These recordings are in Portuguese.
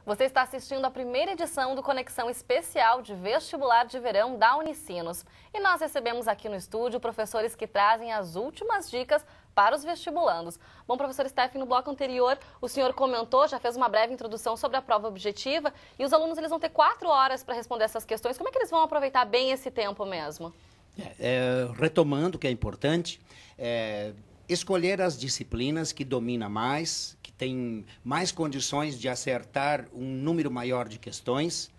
Você está assistindo a primeira edição do Conexão Especial de Vestibular de Verão da Unicinos. E nós recebemos aqui no estúdio professores que trazem as últimas dicas para os vestibulandos. Bom, professor Stephen, no bloco anterior o senhor comentou, já fez uma breve introdução sobre a prova objetiva e os alunos eles vão ter 4 horas para responder essas questões. Como é que eles vão aproveitar bem esse tempo mesmo? Retomando o que é importante, escolher as disciplinas que domina mais, que tem mais condições de acertar um número maior de questões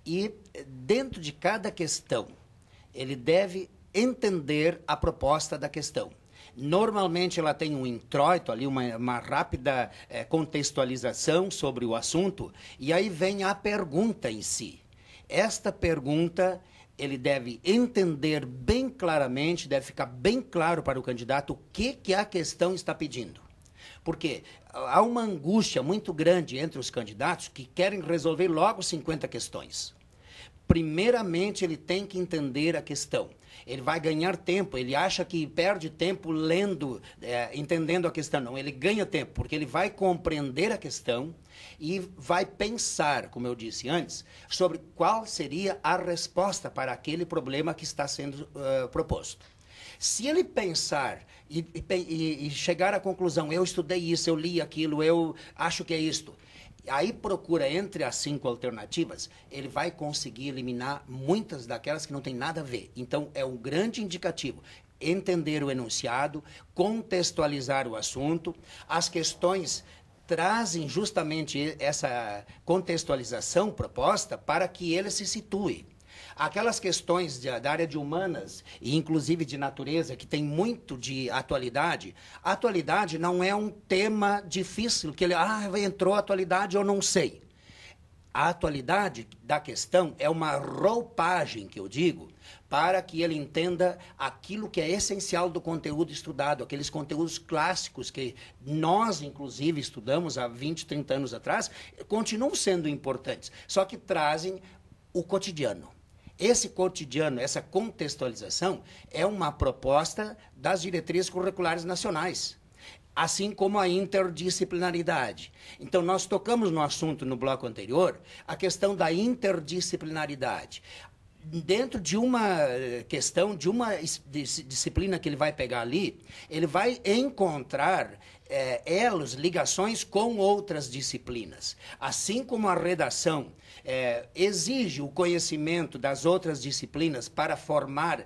e dentro de cada questão ele deve entender a proposta da questão. Normalmente ela tem um introito ali, uma rápida contextualização sobre o assunto e aí vem a pergunta em si. Esta pergunta ele deve entender bem claramente, deve ficar bem claro para o candidato o que a questão está pedindo. Porque há uma angústia muito grande entre os candidatos que querem resolver logo 50 questões. Primeiramente, ele tem que entender a questão. Ele vai ganhar tempo, ele acha que perde tempo lendo, entendendo a questão. Não, ele ganha tempo, porque ele vai compreender a questão e vai pensar, como eu disse antes, sobre qual seria a resposta para aquele problema que está sendo proposto. Se ele pensar e chegar à conclusão, eu estudei isso, eu li aquilo, eu acho que é isto, aí procura entre as 5 alternativas, ele vai conseguir eliminar muitas daquelas que não tem nada a ver. Então, é um grande indicativo. Entender o enunciado, contextualizar o assunto. As questões trazem justamente essa contextualização proposta para que ele se situe. Aquelas questões da área de humanas e inclusive de natureza, que tem muito de atualidade, a atualidade não é um tema difícil, que ele, entrou a atualidade, eu não sei. A atualidade da questão é uma roupagem, que eu digo, para que ele entenda aquilo que é essencial do conteúdo estudado, aqueles conteúdos clássicos que nós, inclusive, estudamos há 20, 30 anos atrás, continuam sendo importantes, só que trazem o cotidiano. Esse cotidiano, essa contextualização, é uma proposta das diretrizes curriculares nacionais, assim como a interdisciplinaridade. Então, nós tocamos no assunto no bloco anterior, a questão da interdisciplinaridade. Dentro de uma questão, de uma disciplina que ele vai pegar ali, ele vai encontrar elos, ligações com outras disciplinas. Assim como a redação exige o conhecimento das outras disciplinas para formar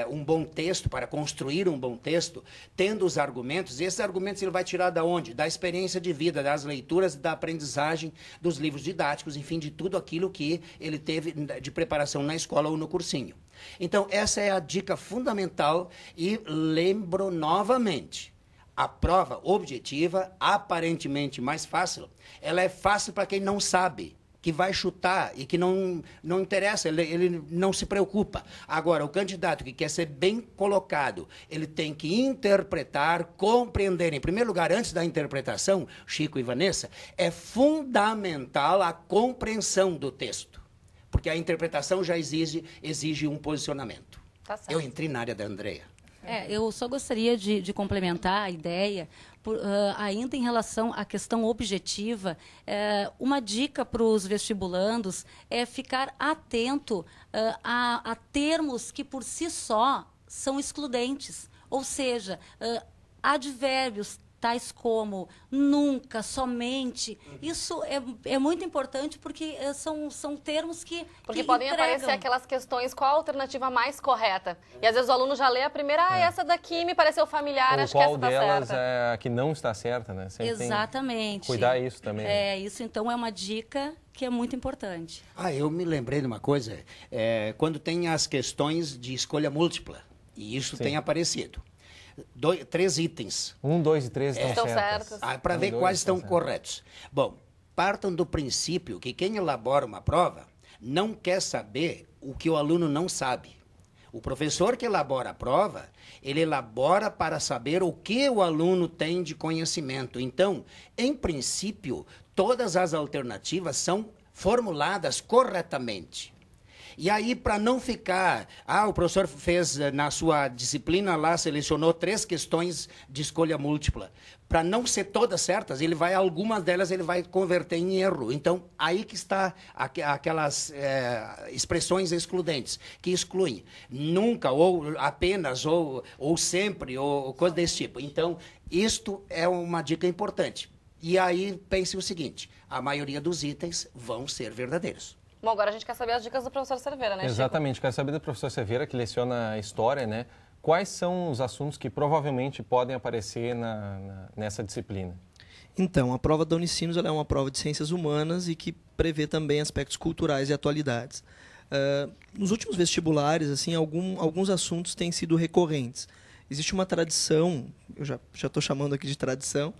um bom texto, para construir um bom texto, tendo os argumentos, e esses argumentos ele vai tirar da onde? Da experiência de vida, das leituras, da aprendizagem, dos livros didáticos, enfim, de tudo aquilo que ele teve de preparação na escola ou no cursinho. Então, essa é a dica fundamental e lembro novamente, a prova objetiva, aparentemente mais fácil, ela é fácil para quem não sabe, que vai chutar e que não interessa, ele não se preocupa. Agora, o candidato que quer ser bem colocado, ele tem que interpretar, compreender. Em primeiro lugar, antes da interpretação, Chico e Vanessa, é fundamental a compreensão do texto, porque a interpretação já exige um posicionamento. Tá certo. Eu entrei na área da Andrea. Eu só gostaria de complementar a ideia, ainda em relação à questão objetiva, uma dica para os vestibulandos é ficar atento a termos que por si só são excludentes, ou seja, advérbios tais como nunca, somente. Isso é muito importante porque são termos que Porque podem aparecer aquelas questões, qual a alternativa mais correta? E às vezes o aluno já lê a primeira, essa daqui me pareceu familiar, ou acho que essa está certa. Qual delas é a que não está certa, né? Sempre exatamente. Cuidar isso também. Isso então é uma dica que é muito importante. Eu me lembrei de uma coisa, quando tem as questões de escolha múltipla, e isso tem aparecido. 3 itens. 1, 2 e 3 estão certos. Para ver quais estão corretos. Bom, partam do princípio que quem elabora uma prova não quer saber o que o aluno não sabe. O professor que elabora a prova, ele elabora para saber o que o aluno tem de conhecimento. Então, em princípio, todas as alternativas são formuladas corretamente. E aí, para não ficar... o professor fez na sua disciplina lá, selecionou 3 questões de escolha múltipla. Para não ser todas certas, algumas delas ele vai converter em erro. Então, aí que está aquelas expressões excludentes, que excluem. Nunca, ou apenas, ou sempre, ou coisa desse tipo. Então, isto é uma dica importante. E aí, pense o seguinte, a maioria dos itens vão ser verdadeiros. Bom, agora a gente quer saber as dicas do professor Cerveira, né, Chico? Exatamente, quero saber do professor Cerveira, que leciona História, né? Quais são os assuntos que provavelmente podem aparecer nessa disciplina? Então, a prova da Unicinos ela é uma prova de ciências humanas e que prevê também aspectos culturais e atualidades. Nos últimos vestibulares, assim, alguns assuntos têm sido recorrentes. Existe uma tradição, eu já estou chamando aqui de tradição,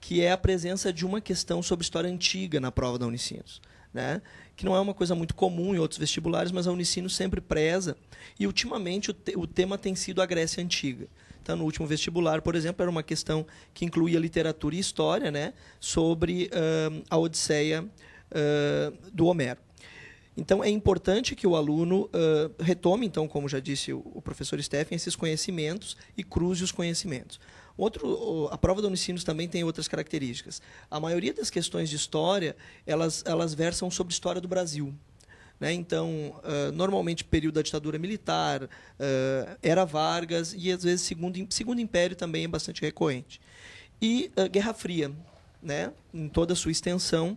que é a presença de uma questão sobre história antiga na prova da Unicinos, né? Que não é uma coisa muito comum em outros vestibulares, mas a Unicinos sempre preza. E, ultimamente, o tema tem sido a Grécia Antiga. Então, no último vestibular, por exemplo, era uma questão que incluía literatura e história, né, sobre a Odisseia do Homero. Então, é importante que o aluno retome, então, como já disse o professor Stephen, esses conhecimentos e cruze os conhecimentos. A prova da Unicinos também tem outras características. A maioria das questões de história, elas versam sobre a história do Brasil, né? Então, normalmente, período da ditadura militar, era Vargas, e, às vezes, Segundo Império também é bastante recorrente. E Guerra Fria, né, em toda a sua extensão,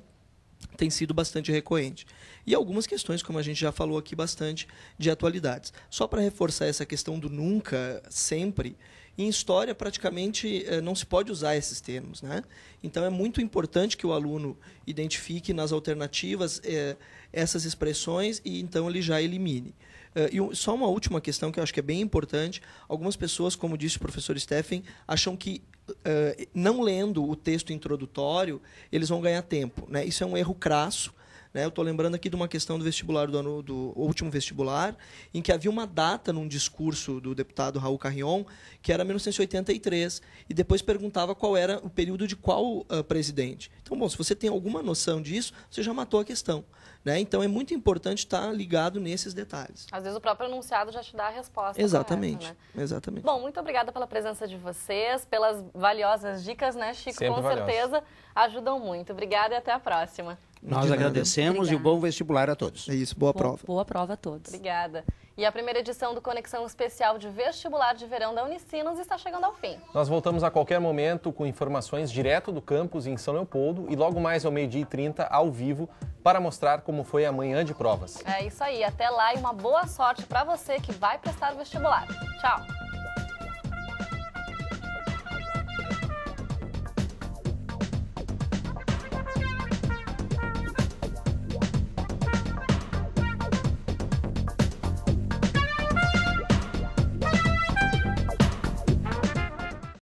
tem sido bastante recorrente. E algumas questões, como a gente já falou aqui, bastante de atualidades. Só para reforçar essa questão do nunca, sempre, em história, praticamente, não se pode usar esses termos, né? Então, é muito importante que o aluno identifique nas alternativas essas expressões e, então, ele já elimine. E só uma última questão que eu acho que é bem importante. Algumas pessoas, como disse o professor Stephen, acham que, não lendo o texto introdutório, eles vão ganhar tempo, né? Isso é um erro crasso. Eu estou lembrando aqui de uma questão do vestibular do último vestibular, em que havia uma data num discurso do deputado Raul Carrion, que era 1983, e depois perguntava qual era o período de qual presidente. Então, bom, se você tem alguma noção disso, você já matou a questão, né? Então, é muito importante estar ligado nesses detalhes. Às vezes o próprio enunciado já te dá a resposta. Exatamente, correta, né? Exatamente. Bom, muito obrigada pela presença de vocês, pelas valiosas dicas, né, Chico? Sempre com certeza ajudam muito. Obrigada e até a próxima. Nós agradecemos e um bom vestibular a todos. É isso, boa prova. Boa prova a todos. Obrigada. E a primeira edição do Conexão Especial de Vestibular de Verão da Unicinos está chegando ao fim. Nós voltamos a qualquer momento com informações direto do campus em São Leopoldo e logo mais ao 12h30 ao vivo para mostrar como foi a manhã de provas. É isso aí. Até lá e uma boa sorte para você que vai prestar o vestibular. Tchau!